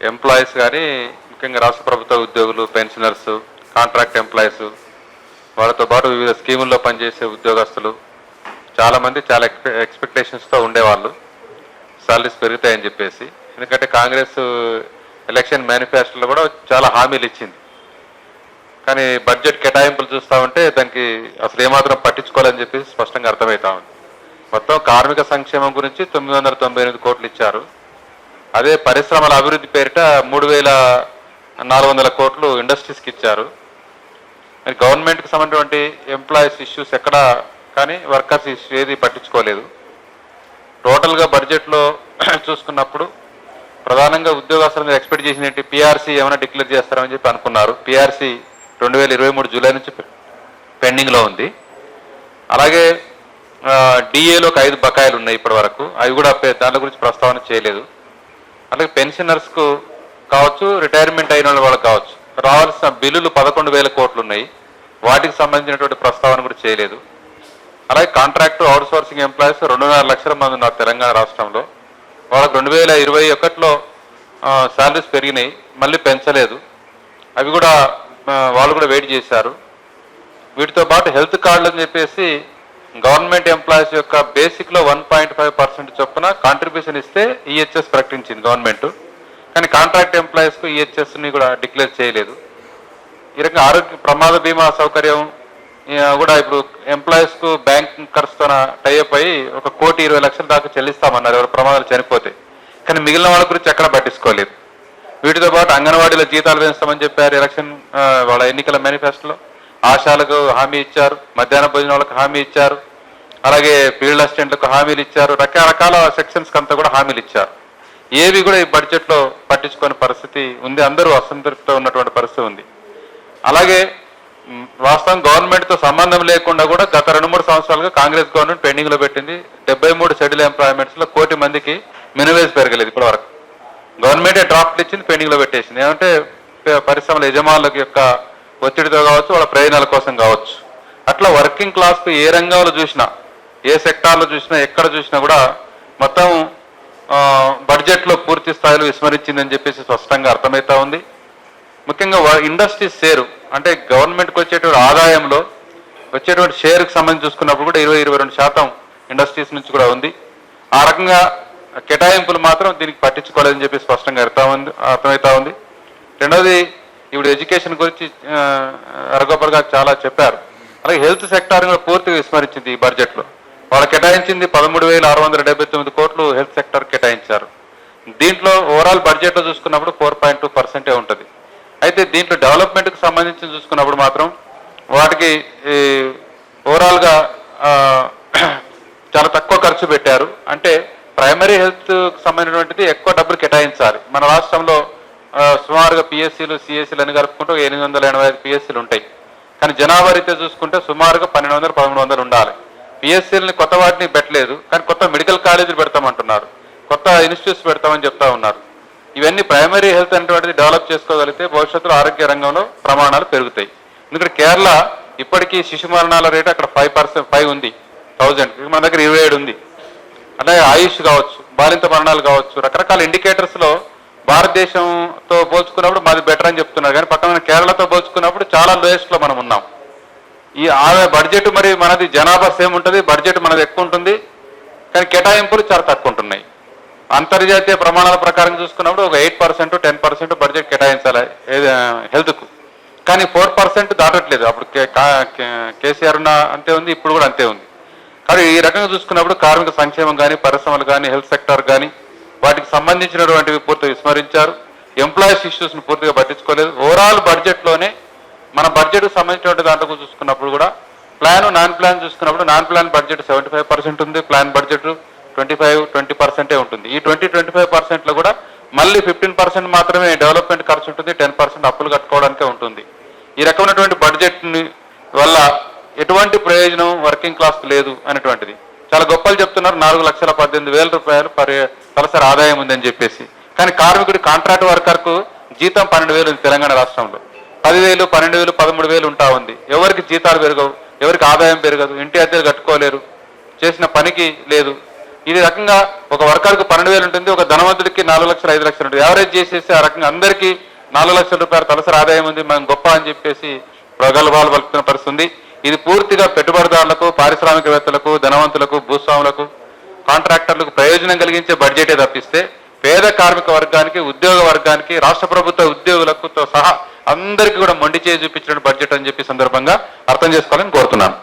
Employees కానీ ముఖ్యంగా రాష్ట్ర ప్రభుత్వ ఉద్యోగులు, పెన్షనర్స్, కాంట్రాక్ట్ ఎంప్లాయీస్, వాళ్ళతో పాటు వివిధ స్కీముల్లో పనిచేసే ఉద్యోగస్తులు చాలామంది చాలా ఎక్స్పెక్టేషన్స్తో ఉండేవాళ్ళు సాలరీస్ పెరుగుతాయని చెప్పేసి. ఎందుకంటే కాంగ్రెస్ ఎలక్షన్ మేనిఫెస్టోలో కూడా చాలా హామీలు ఇచ్చింది. కానీ బడ్జెట్ కేటాయింపులు చూస్తూ ఉంటే దానికి అసలు ఏమాత్రం పట్టించుకోవాలని చెప్పేసి స్పష్టంగా అర్థమవుతా ఉంది. మొత్తం కార్మిక సంక్షేమం గురించి 998 కోట్లు ఇచ్చారు. అదే పరిశ్రమల అభివృద్ధి పేరిట 3400 కోట్లు ఇండస్ట్రీస్కి ఇచ్చారు. మరి గవర్నమెంట్కి సంబంధించినటువంటి ఎంప్లాయీస్ ఇష్యూస్ ఎక్కడా కానీ వర్కర్స్ ఇష్యూ ఏది పట్టించుకోలేదు. టోటల్గా బడ్జెట్లో చూసుకున్నప్పుడు ప్రధానంగా ఉద్యోగస్తుల మీద ఎక్స్పెక్ట్ చేసిన ఏంటి, పిఆర్సీ ఏమైనా డిక్లేర్ చేస్తారని చెప్పి అనుకున్నారు. పిఆర్సీ 2023 జూలై నుంచి పెండింగ్లో ఉంది. అలాగే డిఏలోకి 5 బకాయిలు ఉన్నాయి ఇప్పటి వరకు, అవి కూడా దాని గురించి ప్రస్తావన చేయలేదు. అలాగే పెన్షనర్స్కు కావచ్చు, రిటైర్మెంట్ అయిన వాళ్ళకి కావచ్చు రావాల్సిన బిల్లులు 11,000 కోట్లు ఉన్నాయి, వాటికి సంబంధించినటువంటి ప్రస్తావన కూడా చేయలేదు. అలాగే కాంట్రాక్టు అవుట్సోర్సింగ్ ఎంప్లాయీస్ 2.5 లక్షల మంది ఉన్నారు తెలంగాణ రాష్ట్రంలో. వాళ్ళకి 2021లో శాలరీస్ పెరిగినాయి, మళ్ళీ పెంచలేదు. అవి కూడా వాళ్ళు కూడా వెయిట్ చేశారు. వీటితో పాటు హెల్త్ కార్డులు అని చెప్పేసి గవర్నమెంట్ ఎంప్లాయీస్ యొక్క బేసిక్లో 1.5% చొప్పున కాంట్రిబ్యూషన్ ఇస్తే ఈహెచ్ఎస్ ప్రకటించింది గవర్నమెంట్. కానీ కాంట్రాక్ట్ ఎంప్లాయీస్కు ఈహెచ్ఎస్ని కూడా డిక్లేర్ చేయలేదు. ఈ రకంగా ఆరోగ్య ప్రమాద బీమా సౌకర్యం కూడా ఇప్పుడు ఎంప్లాయీస్కు బ్యాంకర్స్తో టైఅప్ అయ్యి 1,20,00,000 దాకా చెల్లిస్తామన్నారు ఎవరు ప్రమాదాలు చనిపోతే. కానీ మిగిలిన వాళ్ళ గురించి ఎక్కడ పట్టించుకోలేదు. వీటితో పాటు అంగన్వాడీల జీతాలు పెంచుతామని చెప్పారు ఎలక్షన్ వాళ్ళ ఎన్నికల మేనిఫెస్టోలో. ఆశాలకు హామీ ఇచ్చారు, మధ్యాహ్న భోజనాలకు హామీ ఇచ్చారు, అలాగే ఫీల్డ్ అసిస్టెంట్లకు హామీలు ఇచ్చారు, రకరకాల సెక్షన్స్కి అంతా కూడా హామీలు ఇచ్చారు. ఏవి కూడా ఈ బడ్జెట్లో పట్టించుకునే పరిస్థితి ఉంది. అందరూ అసంతృప్తితో ఉన్నటువంటి పరిస్థితి ఉంది. అలాగే వాస్తవం గవర్నమెంట్తో సంబంధం లేకుండా కూడా గత 2-3 సంవత్సరాలుగా కాంగ్రెస్ గవర్నమెంట్ పెండింగ్లో పెట్టింది. 73 షెడ్యూల్ ఎంప్లాయ్మెంట్స్లో 1 కోటి మందికి మినివేజ్ పెరగలేదు ఇప్పటి వరకు. గవర్నమెంటే డ్రాఫ్ట్లు ఇచ్చింది, పెండింగ్లో పెట్టేసింది. ఏమంటే పరిశ్రమల యజమానుల యొక్క ఒత్తిడితో కావచ్చు, వాళ్ళ ప్రయోజనాల కోసం కావచ్చు. అట్లా వర్కింగ్ క్లాస్కు ఏ రంగంలో చూసినా, ఏ సెక్టార్లో చూసినా, ఎక్కడ చూసినా కూడా మొత్తం బడ్జెట్లో పూర్తి స్థాయిలో విస్మరించిందని చెప్పేసి స్పష్టంగా అర్థమవుతా ఉంది. ముఖ్యంగా ఇండస్ట్రీస్ షేరు అంటే గవర్నమెంట్కి వచ్చేటువంటి ఆదాయంలో వచ్చేటువంటి షేర్కి సంబంధించి చూసుకున్నప్పుడు కూడా 20-22% ఇండస్ట్రీస్ నుంచి కూడా ఉంది. ఆ రకంగా కేటాయింపులు మాత్రం దీనికి పట్టించుకోలేదని చెప్పి స్పష్టంగా అర్థమవుతా ఉంది. రెండవది, ఇప్పుడు ఎడ్యుకేషన్ గురించి అరగోపర్ గారు చాలా చెప్పారు. అలాగే హెల్త్ సెక్టార్ కూడా పూర్తిగా విస్మరించింది ఈ బడ్జెట్లో. వాళ్ళు కేటాయించింది 13,679 కోట్లు హెల్త్ సెక్టర్ కేటాయించారు. దీంట్లో ఓవరాల్ బడ్జెట్లో చూసుకున్నప్పుడు 4.2% ఉంటుంది. అయితే దీంట్లో డెవలప్మెంట్కి సంబంధించి చూసుకున్నప్పుడు మాత్రం వాటికి ఓవరాల్గా చాలా తక్కువ ఖర్చు పెట్టారు. అంటే ప్రైమరీ హెల్త్కి సంబంధించినటువంటిది ఎక్కువ డబ్బులు కేటాయించాలి. మన రాష్ట్రంలో సుమారుగా పిఎస్సీలు, సిఎస్సీలు అని కలుపుకుంటూ 885 పిఎస్సీలు ఉంటాయి. కానీ జనాభా రీత్యా చూసుకుంటే సుమారుగా 1,200-1,300 ఉండాలి. పిఎస్సీలని కొత్త వాటిని పెట్టలేదు, కానీ కొత్త మెడికల్ కాలేజీలు పెడతామంటున్నారు, కొత్త ఇన్స్టిట్యూట్స్ పెడతామని చెప్తా ఉన్నారు. ఇవన్నీ ప్రైమరీ హెల్త్ అనేటువంటిది డెవలప్ చేసుకోగలిగితే భవిష్యత్తులో ఆరోగ్య రంగంలో ప్రమాణాలు పెరుగుతాయి. ఎందుకంటే కేరళ ఇప్పటికీ శిశు మరణాల రేటు అక్కడ 5 ఉంది 1000, మన దగ్గర 27 ఉంది. అలాగే ఆయుష్ కావచ్చు, బాలింత మరణాలు కావచ్చు, రకరకాల ఇండికేటర్స్లో భారతదేశంతో పోల్చుకున్నప్పుడు మాది బెటర్ అని చెప్తున్నారు. కానీ పక్కన కేరళతో పోల్చుకున్నప్పుడు చాలా లోయెస్ట్లో మనం ఉన్నాం. ఈ ఆమె బడ్జెట్ మరి మనది జనాభా సేమ్ ఉంటుంది, బడ్జెట్ మనది ఎక్కువ ఉంటుంది, కానీ కేటాయింపులు చాలా తక్కువ ఉంటున్నాయి. అంతర్జాతీయ ప్రమాణాల ప్రకారం చూసుకున్నప్పుడు ఒక 8%, 10% బడ్జెట్ కేటాయించాలి హెల్త్కు. కానీ 4% దాటట్లేదు. అప్పుడు కేసీఆర్ ఉన్న అంతే ఉంది, ఇప్పుడు కూడా అంతే ఉంది. కానీ ఈ రకంగా చూసుకున్నప్పుడు కార్మిక సంక్షేమం కానీ, పరిశ్రమలు కానీ, హెల్త్ సెక్టర్ కానీ వాటికి సంబంధించినటువంటివి పూర్తిగా విస్మరించారు. ఎంప్లాయీస్ ఇష్యూస్ని పూర్తిగా పట్టించుకోలేదు. ఓవరాల్ బడ్జెట్లోనే మన బడ్జెట్కి సంబంధించినటువంటి దాంట్లో చూసుకున్నప్పుడు కూడా ప్లాన్, నాన్ ప్లాన్ చూసుకున్నప్పుడు నాన్ ప్లాన్ బడ్జెట్ 75% ఉంది, ప్లాన్ బడ్జెట్ 20% ఉంటుంది. ఈ 20-25%లో కూడా మళ్ళీ 15% మాత్రమే డెవలప్మెంట్ ఖర్చు ఉంటుంది, 10% అప్పులు కట్టుకోవడానికే ఉంటుంది. ఈ రకమైనటువంటి బడ్జెట్ వల్ల ఎటువంటి ప్రయోజనం వర్కింగ్ క్లాస్కి లేదు అనేటువంటిది. చాలా గొప్పలు చెప్తున్నారు, 4,18,000 రూపాయలు తలసరి ఆదాయం ఉందని చెప్పేసి. కానీ కార్మికుడి కాంట్రాక్ట్ వర్కర్కు జీతం 12,000 ఉంది తెలంగాణ రాష్ట్రంలో. 10,000, 12,000, 13,000 ఉంటా ఉంది. ఎవరికి జీతాలు పెరగవు, ఎవరికి ఆదాయం పెరగదు, ఇంటి అద్దెలు కట్టుకోలేరు, చేసిన పనికి లేదు. ఇది రకంగా ఒక వర్కర్కు 12,000 ఉంటుంది, ఒక ధనవంతుడికి 4 లక్షలు 5 లక్షలు ఉంటుంది. యావరేజ్ చేసేసి ఆ రకంగా అందరికీ 4 లక్షల రూపాయల తలసరి ఆదాయం ఉంది, మనం గొప్ప అని చెప్పేసి ప్రగల్భాలు పలుకుతున్న పరిస్థితి ఉంది. ఇది పూర్తిగా పెట్టుబడిదారులకు, పారిశ్రామికవేత్తలకు, ధనవంతులకు, భూస్వాములకు, కాంట్రాక్టర్లకు ప్రయోజనం కలిగించే బడ్జెటే తప్పిస్తే పేద కార్మిక వర్గానికి, ఉద్యోగ వర్గానికి, రాష్ట్ర ప్రభుత్వ ఉద్యోగులకు సహా అందరికీ కూడా మొండి చేయి చూపించిన బడ్జెట్ అని చెప్పి సందర్భంగా అర్థం చేసుకోవాలని కోరుతున్నాను.